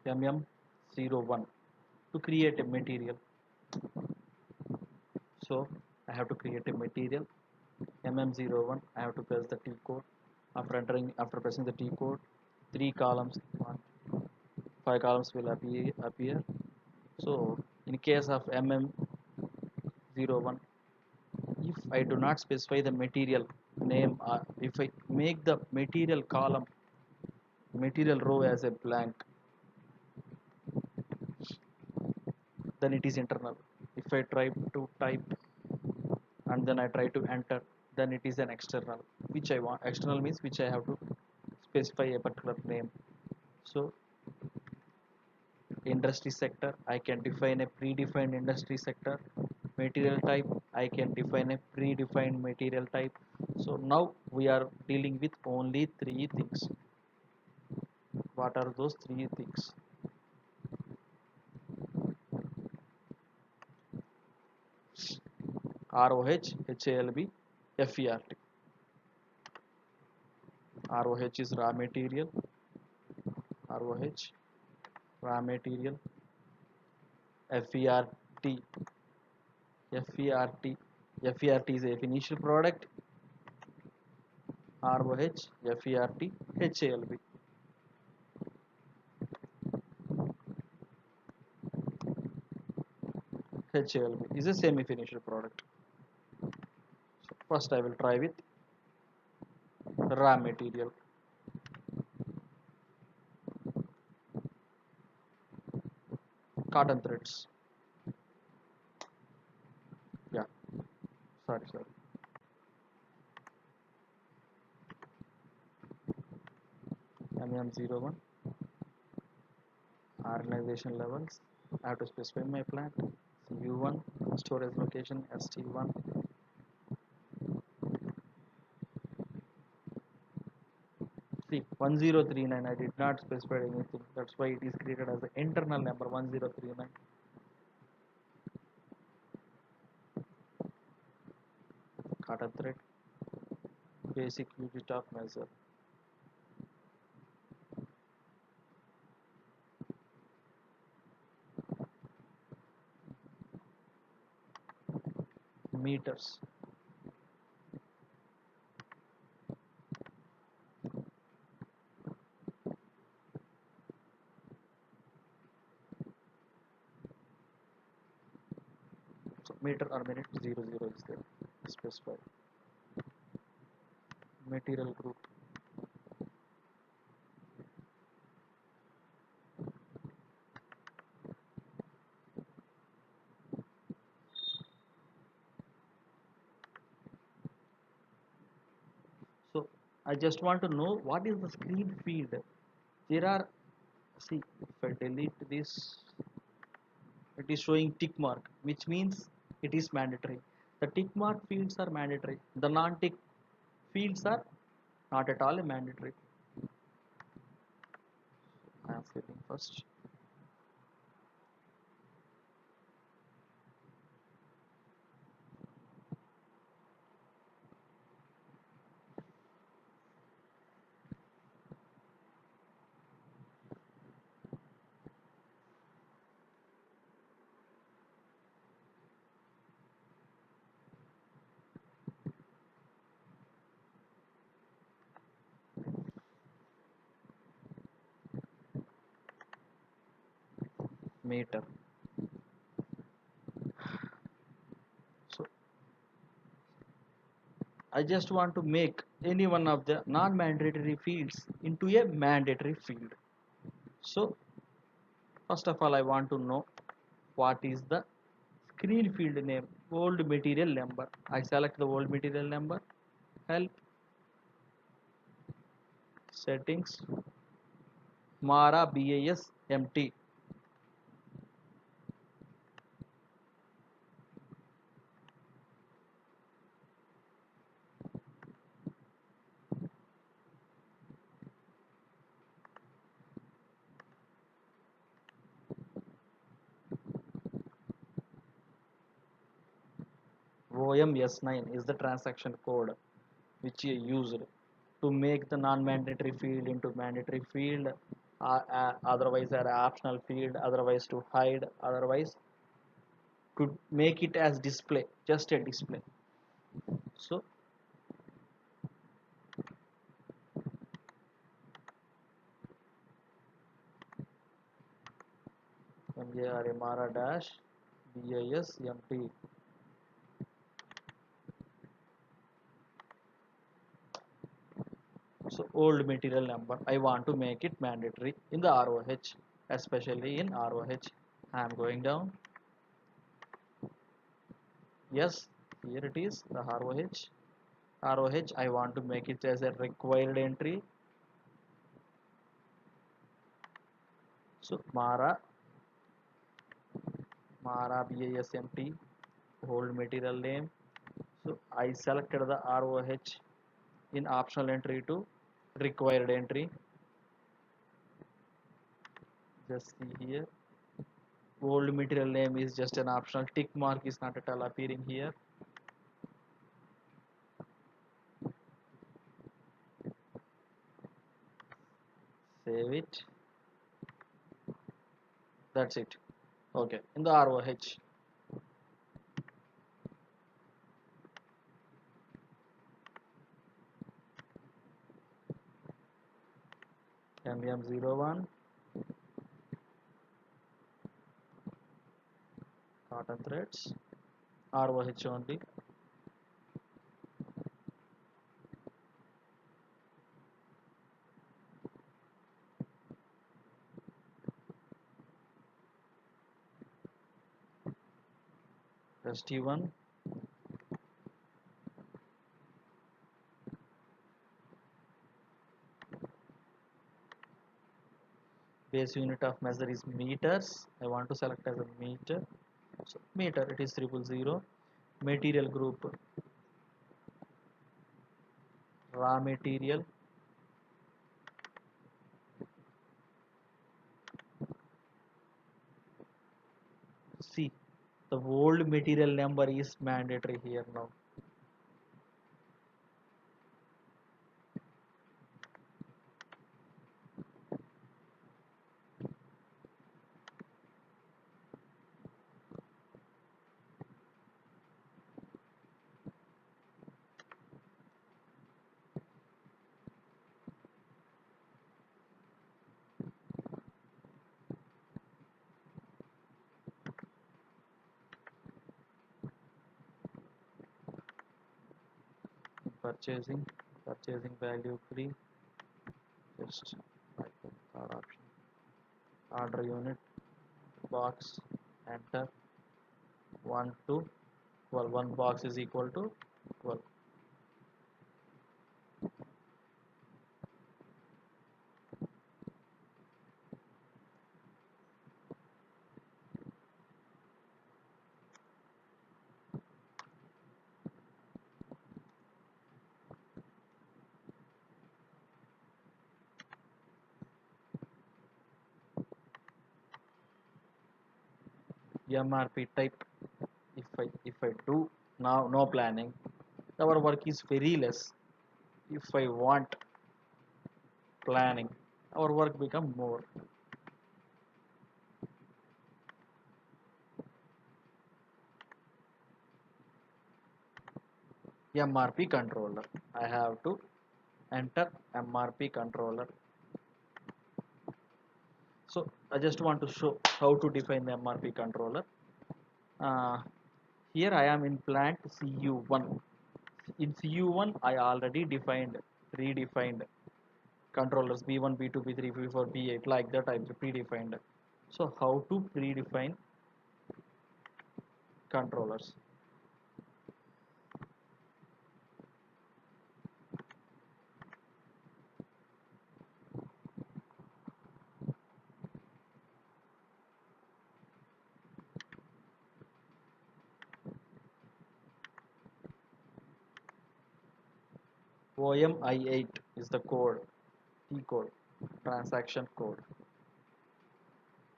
mm01 to create a material. So I have to create a material mm01. I have to press the T code. After pressing the T code, three columns, one, five columns will appear. So in case of mm01, if I do not specify the material name, if I make the material row as a blank, then it is internal. If I try to type and then I try to enter, then it is an external, which I want. External means which I have to specify a particular name. So industry sector, I can define a predefined industry sector. Material type, I can define a predefined material type. So now we are dealing with only three things. What are those three things? ROH, HALB, FERT. ROH is raw material, ROH, raw material, FERT, FERT, FERT is a finished product, ROH, FERT, HALB. HALB is a semi-finished product. So first I will try with raw material. Cotton threads. Yeah, sorry. MM01, organization levels. I have to specify my plant. U1, storage location, ST1. See, 1039, I did not specify anything. That's why it is created as the internal number 1039. Cotton thread, basic unit of measure. Meters. So meter or minute 00 is there. Specify. Material group. So I just want to know what is the screen field. There are, see, if I delete this, it is showing tick mark, which means it is mandatory. The tick mark fields are mandatory. The non-tick fields are not at all mandatory. I am filling first. Meter. So I just want to make any one of the non-mandatory fields into a mandatory field. So first of all, I want to know what is the screen field name, old material number. I select the old material number, help, settings, Mara BAS MT. OMS9 is the transaction code which you used to make the non-mandatory field into mandatory field. otherwise an optional field, otherwise to hide, otherwise to make it as display, just a display. So mjar mara dash bis empty. So old material number, I want to make it mandatory in the ROH, especially in ROH. I am going down. Yes, here it is, the ROH. ROH, I want to make it as a required entry. So Mara BISMT, hold material name. So I selected the ROH in optional entry to required entry. Just see here. Old material name is just an optional. Tick mark is not at all appearing here. Save it. That's it. Okay. In the ROH. MM01 cotton threads. ROH only. ST1. Base unit of measure is meters. I want to select as a meter. So meter, it is 000. Material group, raw material. See, the old material number is mandatory here now. Purchasing, purchasing value free. Just like the third option. Order unit, box, enter. 1 to 12. One box is equal to 12. MRP type. If I do now, no planning, our work is very less. If I want planning, our work become more. MRP controller, I have to enter MRP controller. So I just want to show how to define the MRP controller. uh, Here I am in plant CU1. In CU1 I already redefined controllers B1, B2, B3, B4, B8, like that I predefined. So how to predefine controllers? OMI8 is the code, T code, transaction code.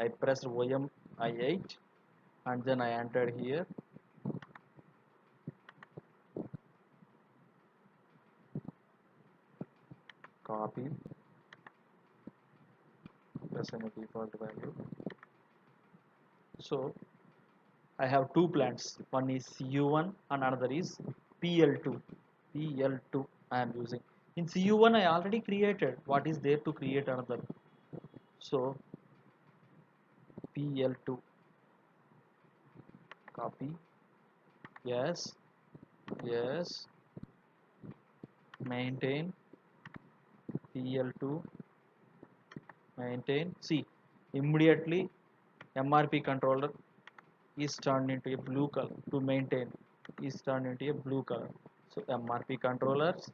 I pressed OMI8 and then I entered here. Copy, as a default value. So I have two plants. One is CU1 and another is PL2. PL2 I am using. In CU1 I already created. What is there to create another? So PL2 copy. Yes. Yes. Maintain PL2. Maintain. See, immediately MRP controller is turned into a blue color. To maintain is turned into a blue color. So MRP controllers,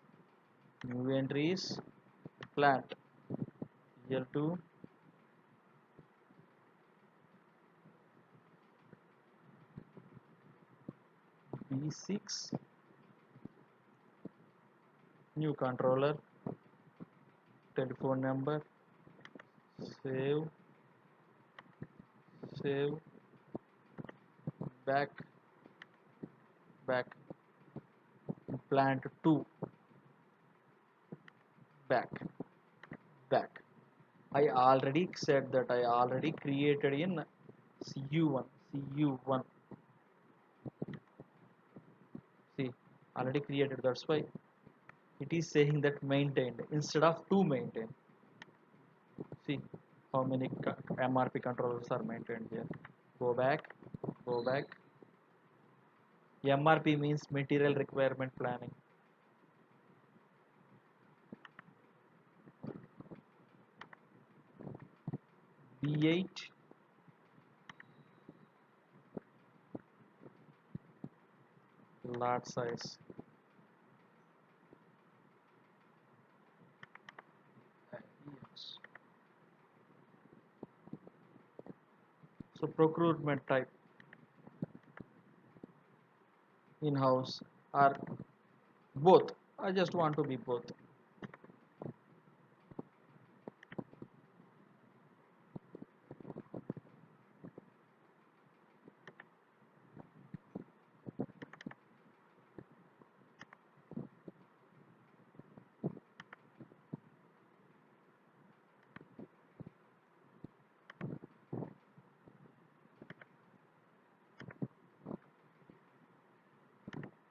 new entries, plant PL2, B6, new controller, telephone number, save, save, back, back, plant 2, back, back. I already said that I already created in CU1, CU1. See, already created. That's why it is saying that maintained instead of to maintain. See how many MRP controllers are maintained here. Go back, go back. MRP means material requirement planning. B8, lot size. So procurement type in-house are both. I just want to be both.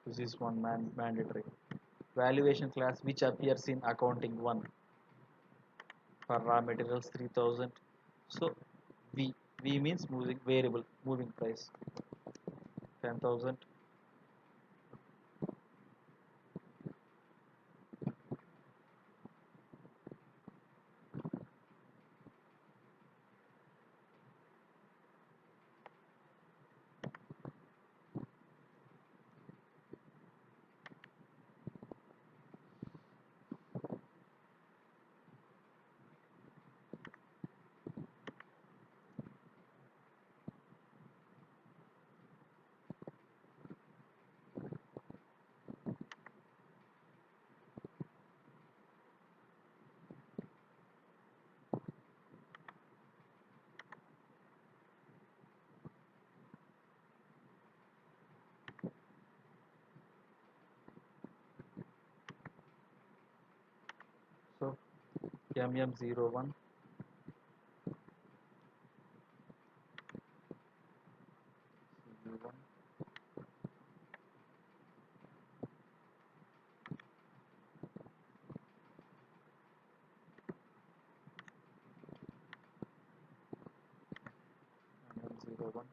This is one mandatory. Valuation class which appears in accounting 1 for raw materials 3000. So V means moving variable moving price 10,000. So MM01 C1 MM01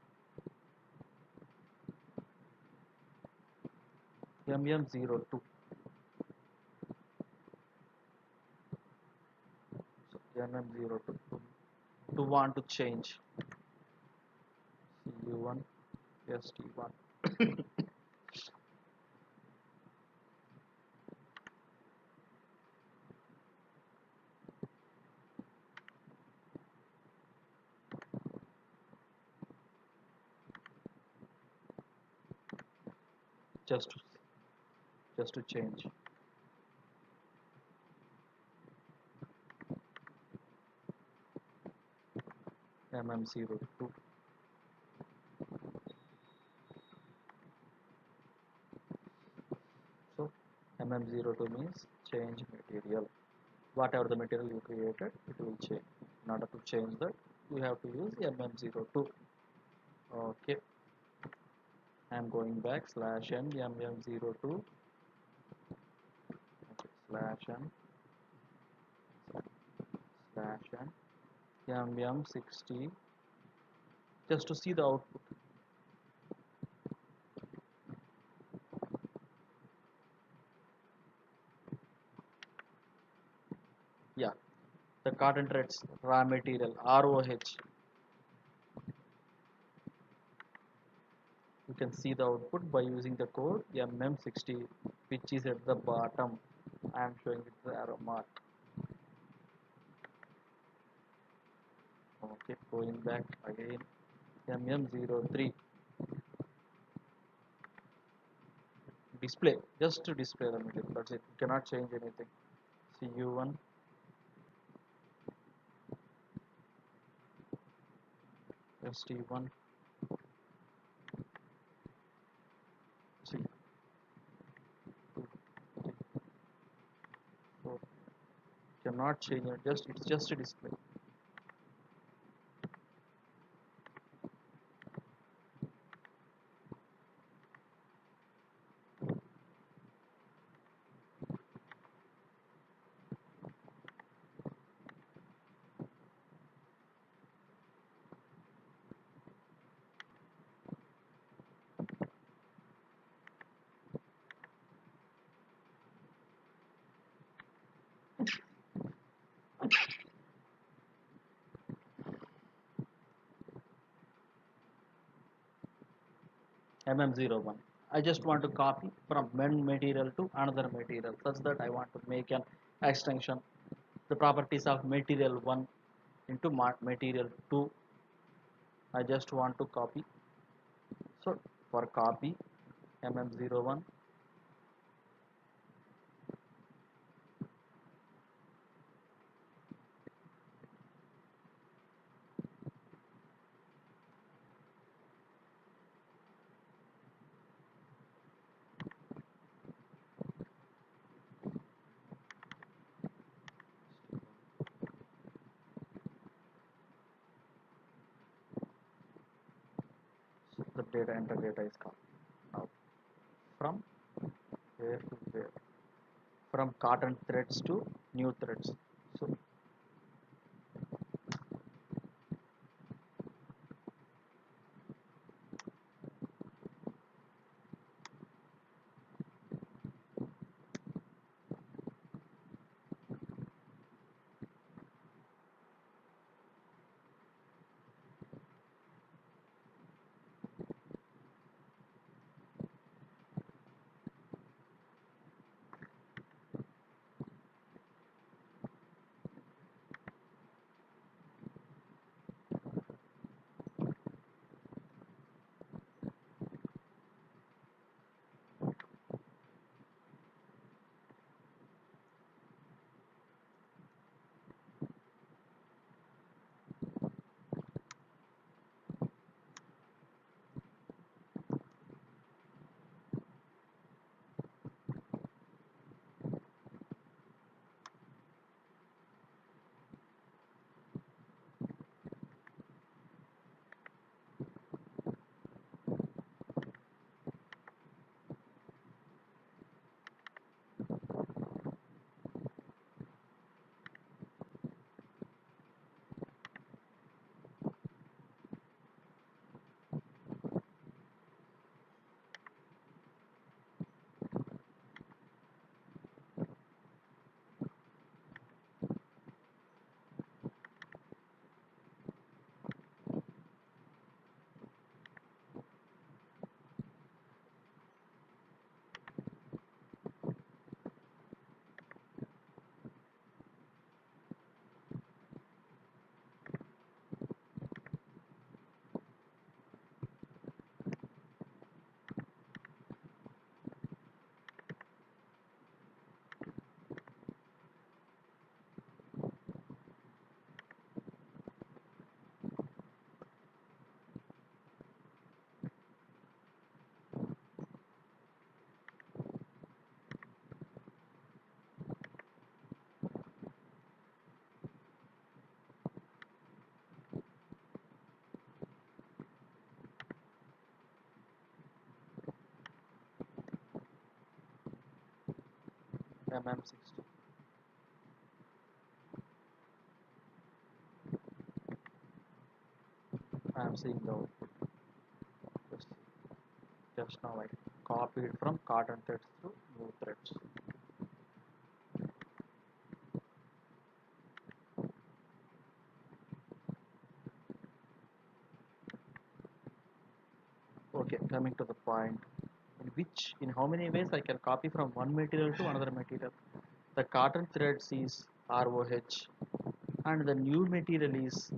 MM02. So MM02 to want to change CU1 ST1. just to just to change MM02. So MM02 means change material. Whatever the material you created, it will change. In order to change that, you have to use mm02. Okay, I'm going back /n mm02. Okay, /n /n mm60, just to see the output. Yeah, the cotton threads raw material ROH. You can see the output by using the code MM60, which is at the bottom. I am showing it the arrow mark. Okay, going back again, MM03. Display, just to display the material, that's it. You cannot change anything. CU1, ST1, C, 2, 3, 4. Cannot change it, it's just a display. MM01. I just want to copy from one material to another material, such that I want to make an extension. The properties of material 1 into material 2. I just want to copy. So for copy, MM01, so the data enter data is copied. Now from where to where? From cotton threads to new threads. So mm60. I am seeing the output. Just, just now I copied from cotton threads to new threads. Okay, coming to the point. In how many ways I can copy from one material to another material. The cotton threads is ROH and the new material is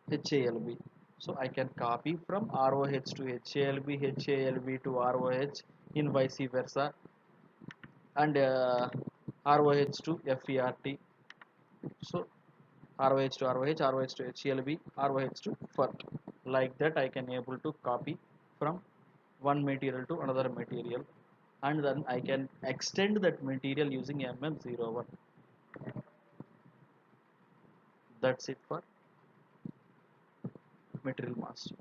HALB. So I can copy from ROH to HALB, HALB to ROH in vice versa, and ROH to FERT. So ROH to ROH, ROH to HALB, ROH to FERT. Like that I can able to copy from one material to another material, and then I can extend that material using MM01. That's it for material master.